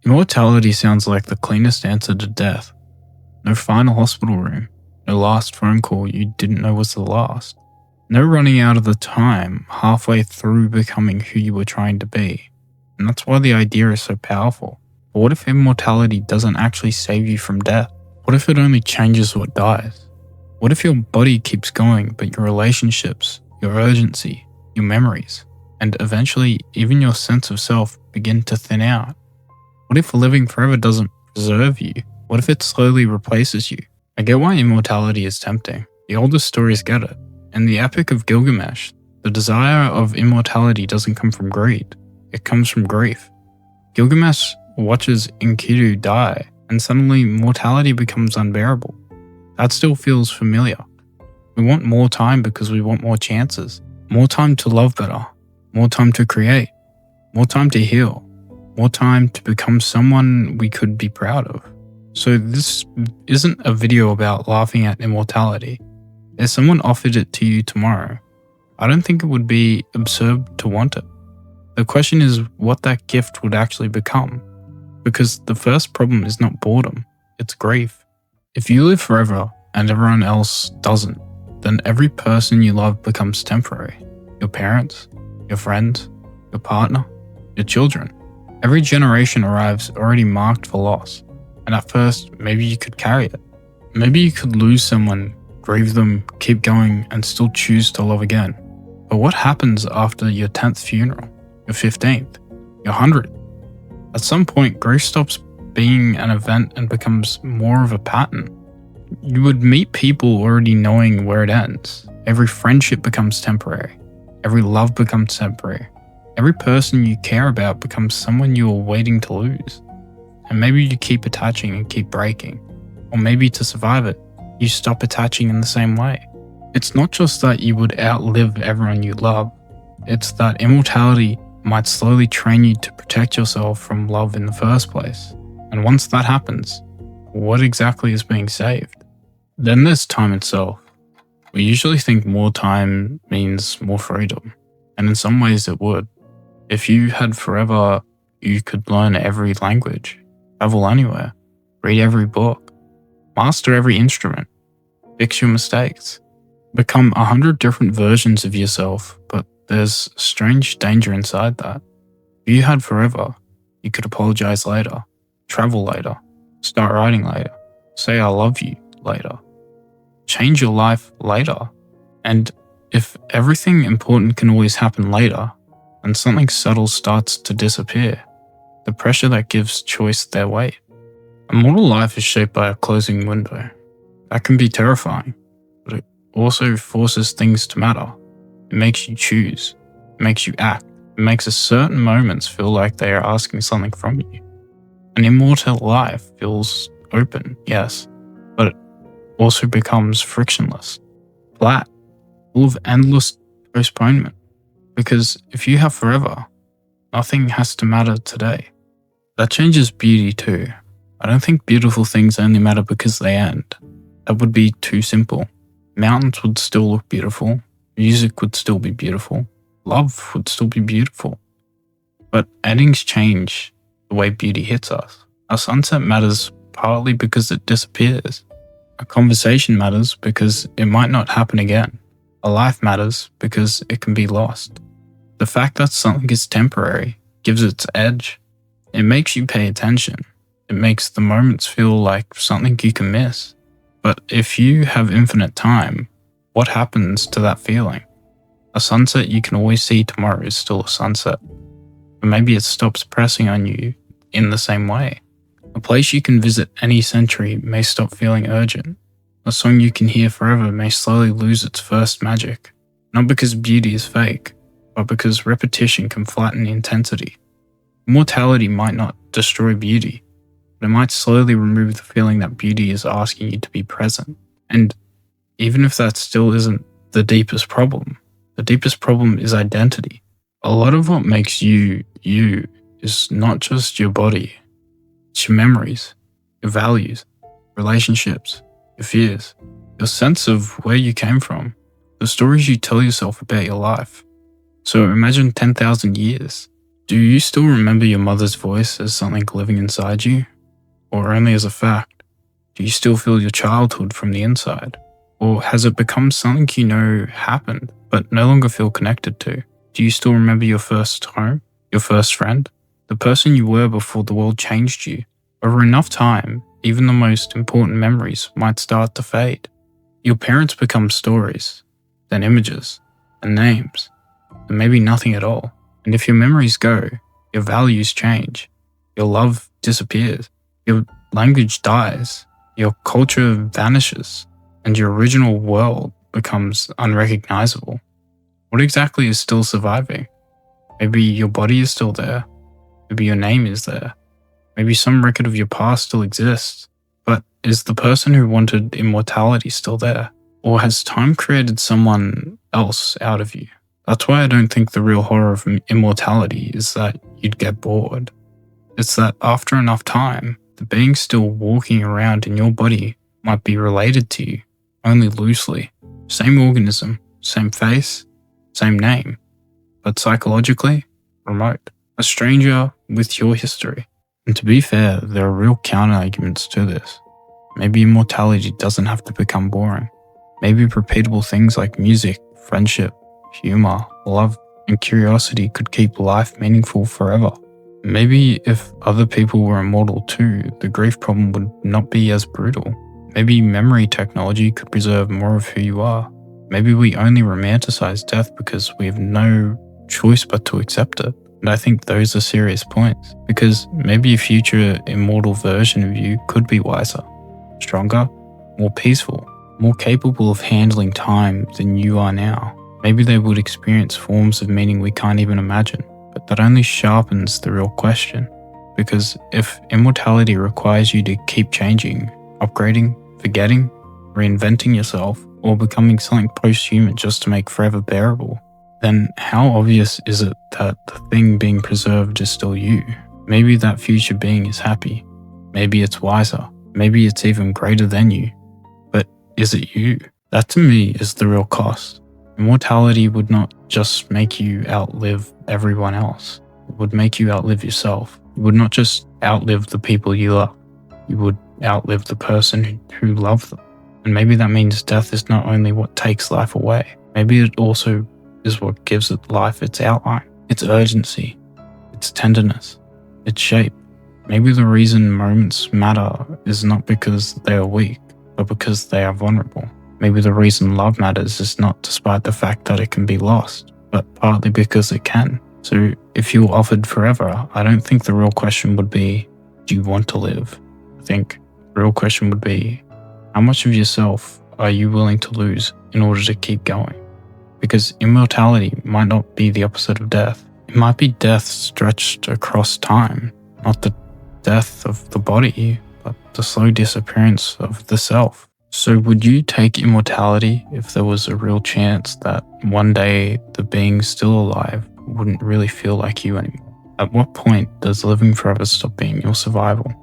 Immortality sounds like the cleanest answer to death. No final hospital room, no last phone call you didn't know was the last, no running out of the time halfway through becoming who you were trying to be. And that's why the idea is so powerful. But what if immortality doesn't actually save you from death? What if it only changes what dies? What if your body keeps going, but your relationships, your urgency, your memories, and eventually even your sense of self begin to thin out? What if living forever doesn't preserve you? What if it slowly replaces you? I get why immortality is tempting. The oldest stories get it. In the Epic of Gilgamesh, the desire of immortality doesn't come from greed. It comes from grief. Gilgamesh watches Enkidu die, and suddenly mortality becomes unbearable. That still feels familiar. We want more time because we want more chances. More time to love better. More time to create. More time to heal. More time to become someone we could be proud of. So this isn't a video about laughing at immortality. If someone offered it to you tomorrow, I don't think it would be absurd to want it. The question is what that gift would actually become. Because the first problem is not boredom, it's grief. If you live forever and everyone else doesn't, then every person you love becomes temporary. Your parents, your friends, your partner, your children. Every generation arrives already marked for loss. And at first, maybe you could carry it. Maybe you could lose someone, grieve them, keep going, and still choose to love again. But what happens after your 10th funeral, your 15th, your 100th? At some point, grief stops being an event and becomes more of a pattern. You would meet people already knowing where it ends. Every friendship becomes temporary. Every love becomes temporary. Every person you care about becomes someone you are waiting to lose. And maybe you keep attaching and keep breaking. Or maybe to survive it, you stop attaching in the same way. It's not just that you would outlive everyone you love. It's that immortality might slowly train you to protect yourself from love in the first place. And once that happens, what exactly is being saved? Then there's time itself. We usually think more time means more freedom. And in some ways it would. If you had forever, you could learn every language, travel anywhere, read every book, master every instrument, fix your mistakes, become 100 different versions of yourself, but there's strange danger inside that. If you had forever, you could apologize later, travel later, start writing later, say I love you later, change your life later. And if everything important can always happen later, and something subtle starts to disappear, the pressure that gives choice their weight. A mortal life is shaped by a closing window. That can be terrifying, but it also forces things to matter. It makes you choose. It makes you act. It makes certain moments feel like they are asking something from you. An immortal life feels open, yes, but it also becomes frictionless, flat, full of endless postponement. Because if you have forever, nothing has to matter today. That changes beauty too. I don't think beautiful things only matter because they end. That would be too simple. Mountains would still look beautiful. Music would still be beautiful. Love would still be beautiful. But endings change the way beauty hits us. A sunset matters partly because it disappears. A conversation matters because it might not happen again. A life matters because it can be lost. The fact that something is temporary gives its edge. It makes you pay attention. It makes the moments feel like something you can miss. But if you have infinite time, what happens to that feeling? A sunset you can always see tomorrow is still a sunset. But maybe it stops pressing on you in the same way. A place you can visit any century may stop feeling urgent. A song you can hear forever may slowly lose its first magic. Not because beauty is fake, but because repetition can flatten intensity. Immortality might not destroy beauty, but it might slowly remove the feeling that beauty is asking you to be present. And even if that still isn't the deepest problem is identity. A lot of what makes you, you, is not just your body. It's your memories, your values, relationships, your fears, your sense of where you came from, the stories you tell yourself about your life. So imagine 10,000 years. Do you still remember your mother's voice as something living inside you, or only as a fact? Do you still feel your childhood from the inside? Or has it become something you know happened, but no longer feel connected to? Do you still remember your first home, your first friend, the person you were before the world changed you? Over enough time, even the most important memories might start to fade. Your parents become stories, then images, and names, and maybe nothing at all. And if your memories go, your values change, your love disappears, your language dies, your culture vanishes, and your original world becomes unrecognizable. What exactly is still surviving? Maybe your body is still there. Maybe your name is there. Maybe some record of your past still exists. But is the person who wanted immortality still there? Or has time created someone else out of you? That's why I don't think the real horror of immortality is that you'd get bored. It's that after enough time, the being still walking around in your body might be related to you, only loosely. Same organism, same face, same name, but psychologically, remote. A stranger with your history. And to be fair, there are real counter-arguments to this. Maybe immortality doesn't have to become boring. Maybe repeatable things like music, friendship, humor, love, and curiosity could keep life meaningful forever. Maybe if other people were immortal too, the grief problem would not be as brutal. Maybe memory technology could preserve more of who you are. Maybe we only romanticize death because we have no choice but to accept it. And I think those are serious points, because maybe a future immortal version of you could be wiser, stronger, more peaceful, more capable of handling time than you are now. Maybe they would experience forms of meaning we can't even imagine, but that only sharpens the real question. Because if immortality requires you to keep changing, upgrading, forgetting, reinventing yourself, or becoming something post-human just to make forever bearable, then how obvious is it that the thing being preserved is still you? Maybe that future being is happy. Maybe it's wiser. Maybe it's even greater than you. But is it you? That to me is the real cost. Immortality would not just make you outlive everyone else. It would make you outlive yourself. You would not just outlive the people you love. You would outlive the person who loved them. And maybe that means death is not only what takes life away. Maybe it also is what gives it life its outline, its urgency, its tenderness, its shape. Maybe the reason moments matter is not because they are weak, but because they are vulnerable. Maybe the reason love matters is not despite the fact that it can be lost, but partly because it can. So if you were offered forever, I don't think the real question would be, do you want to live? I think the real question would be, how much of yourself are you willing to lose in order to keep going? Because immortality might not be the opposite of death. It might be death stretched across time, not the death of the body, but the slow disappearance of the self. So would you take immortality if there was a real chance that one day the being still alive wouldn't really feel like you anymore? At what point does living forever stop being your survival?